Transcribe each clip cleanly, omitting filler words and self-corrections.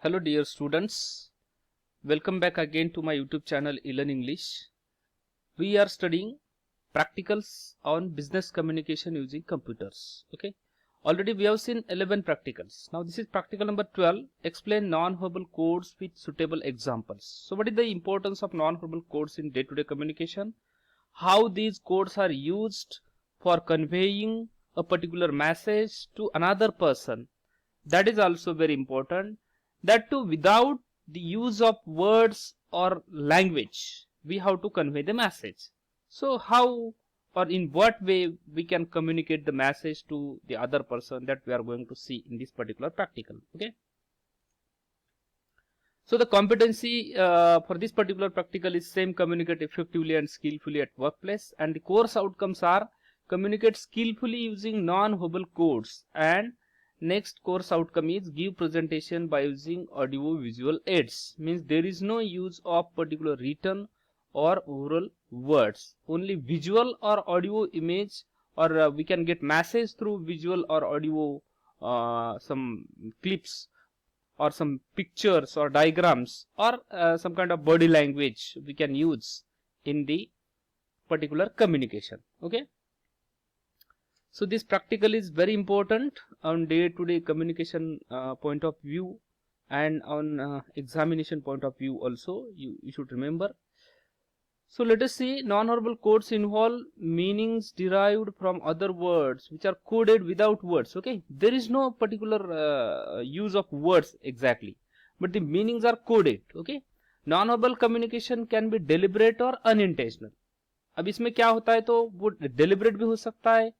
Hello dear students, welcome back again to my YouTube channel eLearn English. We are studying practicals on business communication using computers. Okay, already we have seen 11 practicals. Now this is practical number 12, explain non-verbal codes with suitable examples. So what is the importance of non-verbal codes in day-to-day communication? How these codes are used for conveying a particular message to another person. That is also very important. That too without the use of words or language, we have to convey the message. So how or in what way we can communicate the message to the other person, that we are going to see in this particular practical. Okay, so the competency for this particular practical is same: communicate effectively and skillfully at workplace, and the course outcomes are communicate skillfully using non-verbal codes, and next course outcome is give presentation by using audio visual aids. Means there is no use of particular written or oral words, only visual or audio image, or we can get message through visual or audio, some clips or some pictures or diagrams, or some kind of body language we can use in the particular communication. Okay, so this practical is very important on day-to-day communication point of view, and on examination point of view also, you should remember. So let us see, non-verbal codes involve meanings derived from other words which are coded without words. Okay, there is no particular use of words exactly, but the meanings are coded. Okay, non-verbal communication can be deliberate or unintentional. अब इसमें क्या होता है, तो वो deliberate भी हो सकता है,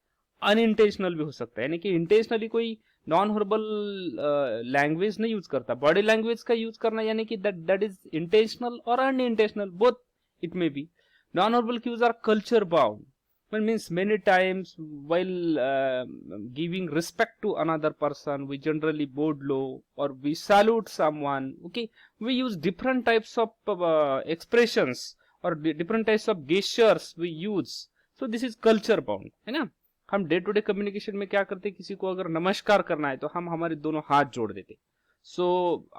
अनइंटेंशनल भी हो सकता है. यानी कि इंटेंशनली कोई नॉन वर्बल लैंग्वेज नहीं यूज करता, बॉडी लैंग्वेज का यूज करना यानी कि दैट इज इंटेंशनल और unintentional, both it may be. Non-verbal cues are culture bound. It means many times while giving respect to another person, we generally bowed low or we salute someone. Okay, we use different types of expressions or different types of gestures we use. So this is culture bound, है ना. हम day to day communication में क्या करते, किसी को अगर नमस्कार करना है तो हम हमारे दोनों हाथ जोड़ देते. सो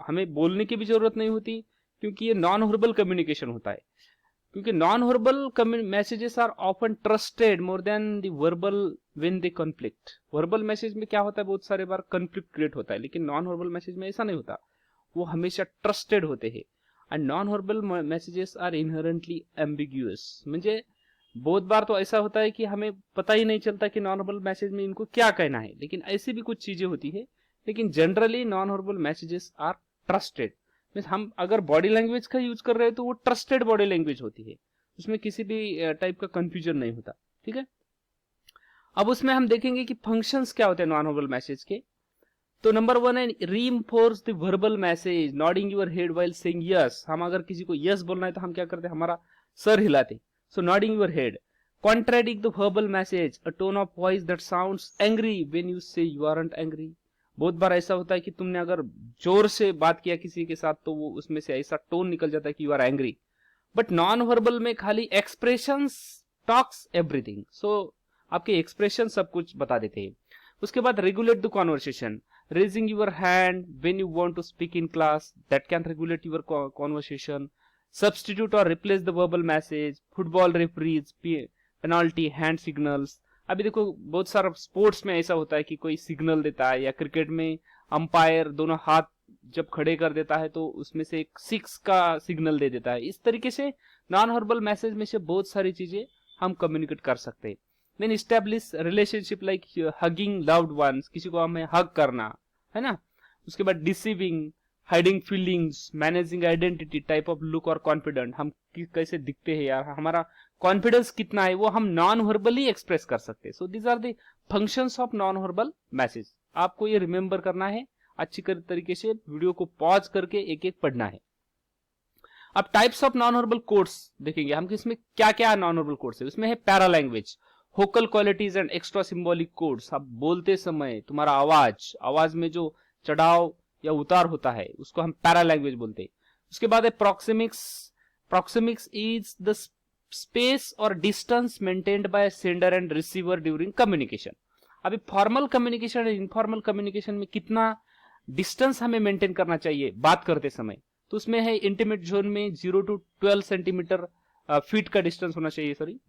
हमें बोलने की भी जरूरत नहीं होती, क्योंकि ये नॉन वर्बल कम्युनिकेशन होता है. क्योंकि non verbal messages are often trusted more than the verbal when they conflict. Verbal message में क्या होता है, बहुत सारे बार कॉन्फ्लिक्ट क्रिएट होता है, लेकिन नॉन वर्बल मैसेज में ऐसा नहीं होता, वो हमेशा ट्रस्टेड होते हैं. And non verbal messages are inherently ambiguous. म्हणजे बहुत बार तो ऐसा होता है कि हमें पता ही नहीं चलता कि नॉन वर्बल मैसेज में इनको क्या कहना है, लेकिन ऐसी भी कुछ चीजें होती है. लेकिन generally non verbal messages are trusted. Means हम अगर बॉडी लैंग्वेज का यूज कर रहे हैं तो वो ट्रस्टेड बॉडी लैंग्वेज होती है, उसमें किसी भी टाइप का कंफ्यूजन नहीं होता. ठीक है, अब उसमें हम देखेंगे कि फंक्शंस क्या होते हैं नॉन वर्बल मैसेज के. तो नंबर 1 है reinforce the verbal message, nodding your head while saying yes. हम अगर किसी को यस बोलना है तो हम क्या करते हैं, हमारा सर हिलाते. So nodding your head. Contradict the verbal message, a tone of voice that sounds angry when you say you aren't angry. बहुत बार ऐसा होता है कि तुमने अगर जोर से बात किया किसी के साथ तो वो उसमें से ऐसा टोन निकल जाता है कि you are angry. But non verbal में खाली एक्सप्रेशंस टॉक्स एवरीथिंग. सो आपके एक्सप्रेशन सब कुछ बता देते हैं. उसके बाद regulate the conversation, raising your hand when you want to speak in class, that can regulate your conversation. Substitute और replace the verbal message, football referees, penalty, hand signals. अभी देखो बहुत सारा स्पोर्ट्स में ऐसा होता है कि कोई सिग्नल देता है, या क्रिकेट में अंपायर दोनों हाथ जब खड़े कर देता है तो उसमें से एक 6 का सिग्नल दे देता है. इस तरीके से नॉन वर्बल मैसेज में से बहुत सारी चीजें हम कम्युनिकेट कर सकते हैं. Then establish relationship like hugging loved ones, किसी को हमें हग करना है ना. उसके बाद deceiving, hiding feelings, managing identity, type of look और कॉन्फिडेंट, हम कैसे दिखते हैं यार, हमारा कॉन्फिडेंस कितना है, वो हम नॉन वर्बली एक्सप्रेस कर सकते हैं. So these are the functions of non verbal message. आपको ये रिमेंबर करना है अच्छी तरीके से, वीडियो को पॉज करके एक एक पढ़ना है. अब types of non verbal codes देखेंगे हम कि इसमें क्या क्या नॉन वर्बल कोड्स है. उसमें है paralanguage, vocal qualities and extra symbolic codes. आप बोलते समय तुम्हारा आवाज में जो चढ़ाव या उतार होता है उसको हम पैरा लैंग्वेज बोलते हैं. उसके बाद है proxemics. Proxemics is the space और distance maintained by sender and receiver during communication. अभी फॉर्मल कम्युनिकेशन और इनफॉर्मल कम्युनिकेशन में कितना डिस्टेंस हमें मेंटेन करना चाहिए बात करते समय, तो उसमें है इंटीमेट जोन में 0 to 12 सेंटीमीटर फीट का डिस्टेंस होना चाहिए, सॉरी।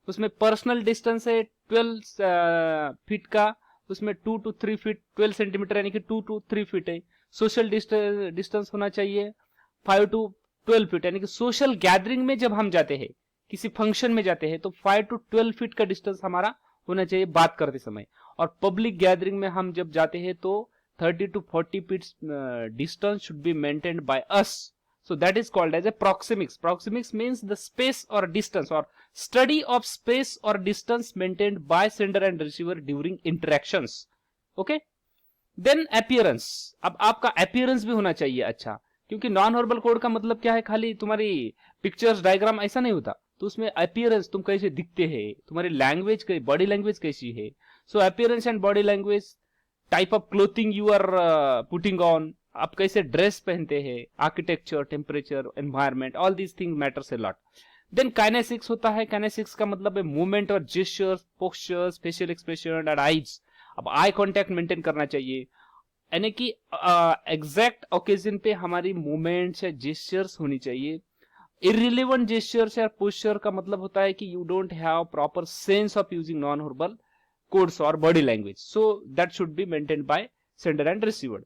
उसमें पर्सनल डिस्टेंस है 12 फीट का, उसमें 2 to 3 फीट 12 सेंटीमीटर यानी कि 2 to 3 फीट है। सोशल डिस्टेंस होना चाहिए 5 to 12 फीट, यानी कि सोशल गैदरिंग में जब हम जाते हैं, किसी फंक्शन में जाते हैं, तो 5 to 12 फीट का डिस्टेंस हमारा होना चाहिए बात करते समय। और पब्लिक गैदरिंग में हम जब जाते हैं तो 30 to 40 feet distance should be maintained by us. So that is called as a proxemics. Proxemics means the space or distance or study of space or distance maintained by sender and receiver during interactions. Okay? Then appearance. अब आपका appearance भी होना चाहिए अच्छा, क्योंकि non verbal code का मतलब क्या है, खाली तुम्हारी पिक्चर्स डायग्राम ऐसा नहीं होता, तो उसमें अपीयरेंस, तुम कैसे दिखते हैं, तुम्हारी लैंग्वेज, बॉडी लैंग्वेज कैसी है। So appearance and body language, type of clothing you are putting on, आप कैसे ड्रेस पहनते हैं, architecture, temperature, environment, all these thing matters a lot. Then kinesics होता है, काइनेसिक्स का मतलब है मूवमेंट और gestures, postures, facial expression and eyes. अब आई कांटेक्ट मेंटेन करना चाहिए, यानी कि एग्जैक्ट ओकेजन पे हमारी मूवमेंट्स या जेस्चर्स होनी चाहिए। इररिलेवेंट जेस्चर्स या पोस्चर का मतलब होता है कि you don't have proper sense of using non verbal codes और body language, so that should be maintained by sender and receiver.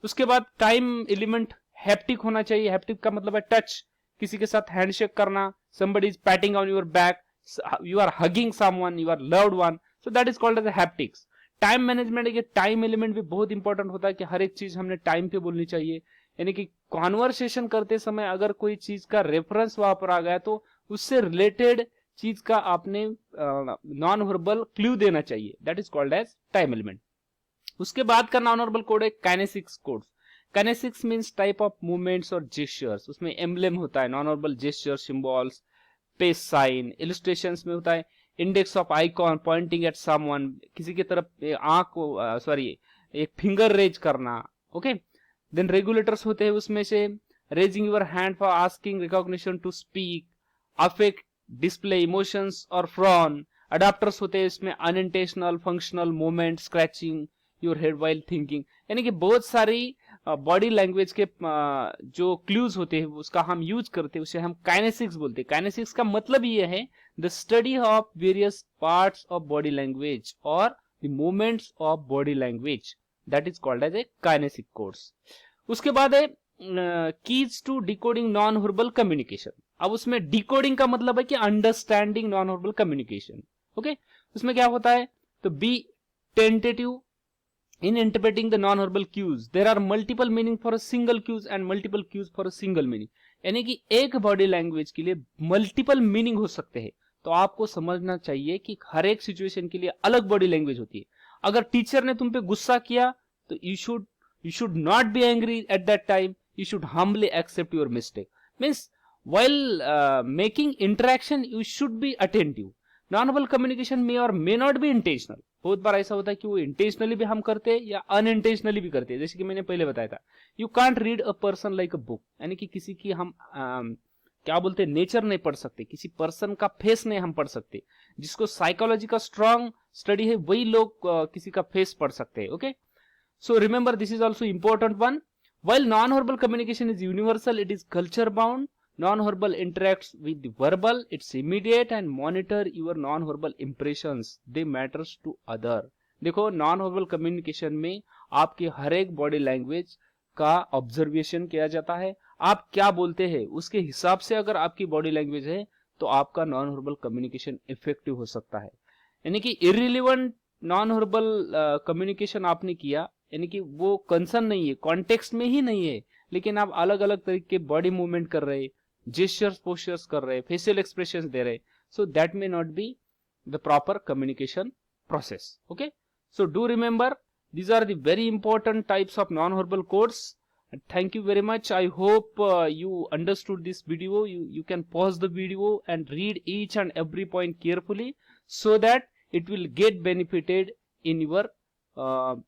उसके बाद टाइम एलिमेंट हैप्टिक होना चाहिए। हैप्टिक का मतलब है टच, किसी के साथ हैंडशेक करना, somebody is patting on your back, you are hugging someone, you are loved one, so that is called as a haptics. Time management, ये टाइम एलिमेंट भी बहुत इंपॉर्टेंट होता है कि हर एक चीज हमने टाइम पे बोलनी चाहिए, यानी कि कॉन्वर्सेशन करते समय अगर कोई चीज का रेफरेंस वहां पर आ गया तो उससे रिलेटेड चीज का आपने नॉन वर्बल क्लू देना चाहिए, that is called as time element. उसके बाद का नॉन वर्बल कोड है kinesics code. Kinesics means type of movements और जेस्चर्स, उसमें एम्ब्लेम होता है, non verbal gesture, symbols, peace sign, illustrations में होता है index of icon pointing at someone, किसी की तरफ आंख को सॉरी एक फिंगर रेज करना, ओके। देन रेगुलेटर्स होते हैं, उसमें से raising your hand for asking recognition to speak, affect, display emotions और फ्रॉन। अडाप्टर्स होते हैं इसमें unintentional, functional movement, scratching your head while thinking, यानी कि बहुत सारी बॉडी लैंग्वेज के जो क्लूज होते हैं उसका हम यूज करते हैं, उसे हम काइनेसिक्स बोलते हैं। काइनेसिक्स का मतलब ये है the study of various parts of body language और the movements of body language, that is called as a kinesic codes. उसके बाद है keys to decoding non verbal communication. अब उसमें डिकोडिंग का मतलब है कि understanding non verbal communication, okay. उसमें क्या होता है, तो be tentative in interpreting the non-verbal cues. There are multiple meaning for a single cues and multiple cues for a single meaning. यानी कि एक बॉडी लैंग्वेज के लिए मल्टीपल मीनिंग हो सकते हैं, तो आपको समझना चाहिए कि हर एक सिचुएशन के लिए अलग बॉडी लैंग्वेज होती है। अगर टीचर ने तुम पे गुस्सा किया तो you should not be angry at that time. You should humbly accept your mistake. Means while making interaction you should be attentive. Non-verbal communication में और मे नॉट बी इंटेंशनल। बहुत बार ऐसा होता है कि वो इंटेंशनली भी हम करते हैं या अनइंटेंशनली भी करते हैं, जैसे कि मैंने पहले बताया था, you can't read a person like a book, यानी कि किसी की हम क्या बोलते हैं, नेचर नहीं पढ़ सकते, किसी पर्सन का फेस नहीं हम पढ़ सकते। जिसको साइकोलॉजी का स्ट्रॉन्ग स्टडी है वही लोग किसी का फेस पढ़ सकते हैं, okay. So remember this is also important one. While non-verbal communication is universal, it is culture bound. Non-verbal interacts with the verbal, it's immediate and monitor your non-verbal impressions, they matters to other. देखो non-verbal communication में आपके हर एक body language का observation किया जाता है, आप क्या बोलते हैं उसके हिसाब से अगर आपकी बॉडी लैंग्वेज है तो आपका non-verbal communication इफेक्टिव हो सकता है। यानी कि irrelevant non-verbal communication आपने किया, यानी कि वो कंसर्न नहीं है, कॉन्टेक्स्ट में ही नहीं है, लेकिन आप अलग अलग तरीके के बॉडी मूवमेंट कर रहे, जेस्चर्स, पोस्चर्स कर रहे, फेशियल एक्सप्रेशंस दे रहे, so that may not be the proper communication process, okay. So do remember these are the very important types of non-verbal codes. Thank you very much. I hope you understood this video. You can pause the video and read each and every point carefully so that it will get benefited in your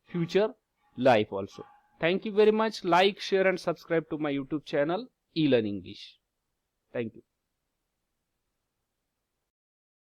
future life also. Thank you very much. Like, share and subscribe to my YouTube channel eLearn English. Thank you.